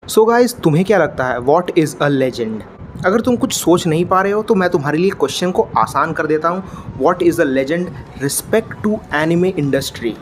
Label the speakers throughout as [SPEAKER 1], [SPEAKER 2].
[SPEAKER 1] So guys, तुम्हें क्या लगता है व्हाट इज़ अ लेजेंड? अगर तुम कुछ सोच नहीं पा रहे हो तो मैं तुम्हारे लिए क्वेश्चन को आसान कर देता हूँ। What is a legend respect to anime industry?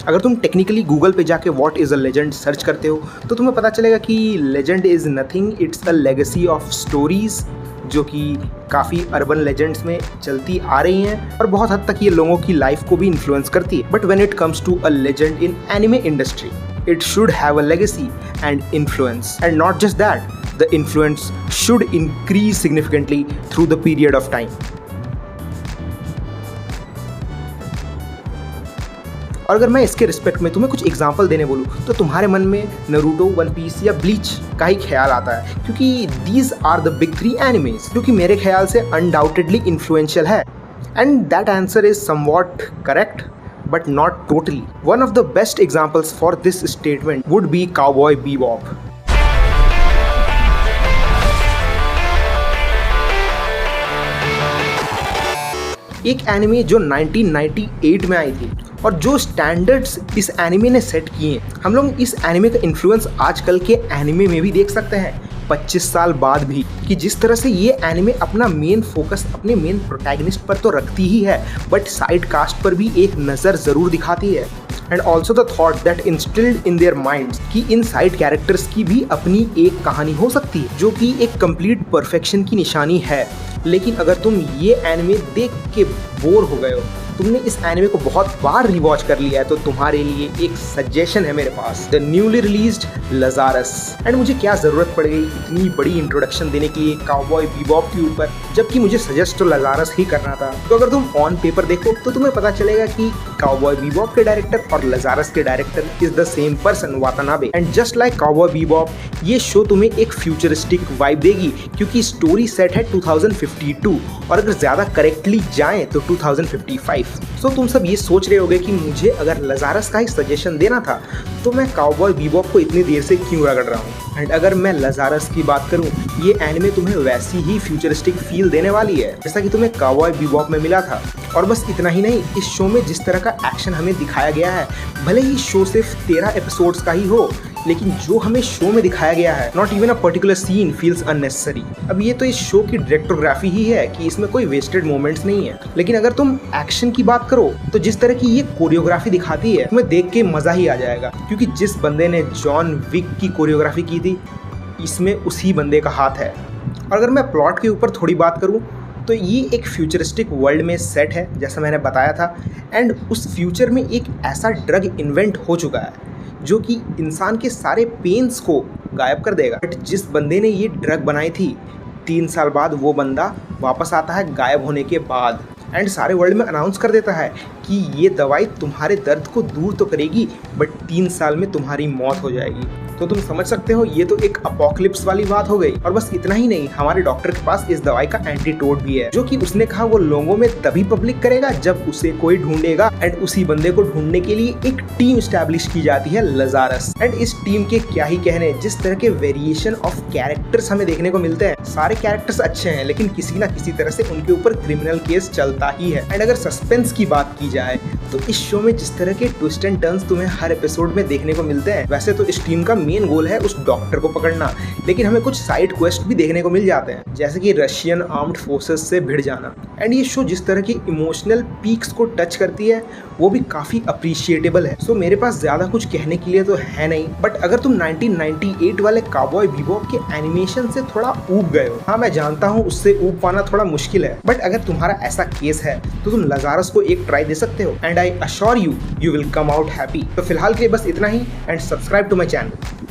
[SPEAKER 1] अगर तुम टेक्निकली गूगल पे जाके what is a legend search करते हो तो तुम्हें पता चलेगा कि legend is nothing, it's a legacy of stories जो कि काफ़ी अर्बन लेजेंड्स में चलती आ रही हैं और बहुत हद तक ये लोगों की लाइफ को भी इन्फ्लुएंस करती है। But when it comes to a legend in anime industry, it should have a legacy and influence, and not just that, the influence should increase significantly through the period of time. और अगर मैं इसके respect में तुम्हें कुछ example देने बोलूँ तो तुम्हारे मन में नरूटो, वन पीस या ब्लीच का ही ख्याल आता है, क्योंकि these are the big 3 animes जो कि मेरे ख्याल से अनडाउटेडली इन्फ्लुएंशियल है। And that answer is somewhat correct, but not totally. One of the best examples for this statement would be Cowboy Bebop. एक एनिमे जो 1998 में आई थी और जो स्टैंडर्ड्स इस एनिमे ने सेट किए, हम लोग इस एनिमे का इन्फ्लुएंस आजकल के एनिमे में भी देख सकते हैं 25 साल बाद भी, कि जिस तरह से ये एनिमे अपना मेन फोकस अपने मेन प्रोटैगनिस्ट पर तो रखती ही है बट साइड कास्ट पर भी एक नज़र ज़रूर दिखाती है। And also the thought that instilled in their minds कि इन साइड कैरेक्टर्स की भी अपनी एक कहानी हो सकती है जो कि एक कंप्लीट परफेक्शन की निशानी है। लेकिन अगर तुम ये एनिमे देख के बोर हो गए हो, तुमने इस एनिमे को बहुत बार रिवॉच कर लिया है, तो तुम्हारे लिए एक सजेशन है मेरे पास, the newly released Lazarus. And मुझे क्या ज़रूरत पड़ गई इतनी बड़ी इंट्रोडक्शन देने के लिए काउबॉय बीबॉप के ऊपर, जबकि मुझे सजेस्ट तो लजारस ही करना था। तो अगर तुम ऑन पेपर देखो तो तुम्हें पता चलेगा कि काउबॉय बीबॉप के डायरेक्टर और लजारस के director is the same person, Watanabe. And just like cowboy Bebop, ये शो तुम्हें एक फ्यूचरिस्टिक वाइब देगी क्योंकि स्टोरी सेट है 2052 और अगर ज़्यादा करेक्टली जाएं तो 2055। सो तुम सब ये सोच रहे होगे कि मुझे अगर लजारस का ही सजेशन देना था तो मैं काउबॉय बीबॉप को इतनी देर से क्यों रगड़ रहा हूँ। एंड अगर मैं लजारस की बात करूँ, ये एनिमे तुम्हें वैसी ही फ्यूचरिस्टिक फील देने वाली है जैसा कि तुम्हें काउबॉय बीबॉप में मिला था। और बस इतना ही नहीं, इस शो में जिस तरह का एक्शन हमें दिखाया गया है, भले ही शो सिर्फ 13 एपिसोड्स का ही हो, लेकिन जो हमें शो में दिखाया गया है, not even a particular scene feels unnecessary. अब ये तो इस शो की डायरेक्टोग्राफी ही है कि इसमें कोई वेस्टेड मोमेंट्स नहीं है। लेकिन अगर तुम एक्शन की बात करो तो जिस तरह की ये कोरियोग्राफी दिखाती है, तुम्हें देख के मजा ही आ जाएगा, क्योंकि जिस बंदे ने जॉन विक की कोरियोग्राफी की थी, इसमें उसी बंदे का हाथ है। और अगर मैं प्लॉट के ऊपर थोड़ी बात करूँ तो ये एक फ्यूचरिस्टिक वर्ल्ड में सेट है जैसा मैंने बताया था। एंड उस फ्यूचर में एक ऐसा ड्रग इन्वेंट हो चुका है जो कि इंसान के सारे पेन्स को गायब कर देगा। बट जिस बंदे ने ये ड्रग बनाई थी, 3 साल बाद वो बंदा वापस आता है गायब होने के बाद, एंड सारे वर्ल्ड में अनाउंस कर देता है कि ये दवाई तुम्हारे दर्द को दूर तो करेगी बट 3 साल में तुम्हारी मौत हो जाएगी। तो तुम समझ सकते हो ये तो एक अपोकलिप्स वाली बात हो गई। और बस इतना ही नहीं, हमारे डॉक्टर के पास इस दवाई का एंटीटोड भी है जो कि उसने कहा वो लोगों में तभी पब्लिक करेगा जब उसे कोई ढूंढेगा। एंड उसी बंदे को ढूंढने के लिए एक टीम स्टैब्लिश की जाती है, लजारस। एंड इस टीम के क्या ही कहने, जिस तरह के वेरिएशन ऑफ कैरेक्टर्स हमें देखने को मिलते हैं, सारे कैरेक्टर्स अच्छे हैं लेकिन किसी ना किसी तरह से उनके ऊपर क्रिमिनल केस चलता ही है। एंड अगर सस्पेंस की बात की जाए तो इस शो में जिस तरह के ट्विस्ट एंड टर्न्स तुम्हें हर एपिसोड में देखने को मिलते हैं, वैसे तो इस टीम का मेन गोल है उस डॉक्टर को पकड़ना, लेकिन हमें कुछ साइड क्वेस्ट भी देखने को मिल जाते हैं, जैसे कि रशियन आर्म्ड फोर्सेस से भिड़ जाना। एंड ये शो जिस तरह की इमोशनल पीक्स को टच करती है वो भी काफ़ी अप्रिशिएटेबल है। सो मेरे पास ज़्यादा कुछ कहने के लिए तो है नहीं, बट अगर तुम 1998 वाले काउबॉय बीबॉप के एनिमेशन से थोड़ा ऊब गए हो, हाँ मैं जानता हूँ उससे ऊब पाना थोड़ा मुश्किल है, बट अगर तुम्हारा ऐसा केस है तो तुम लजारस को एक ट्राई दे सकते हो। And I assure you will come out happy. तो फिलहाल के लिए बस इतना ही, and subscribe to my channel.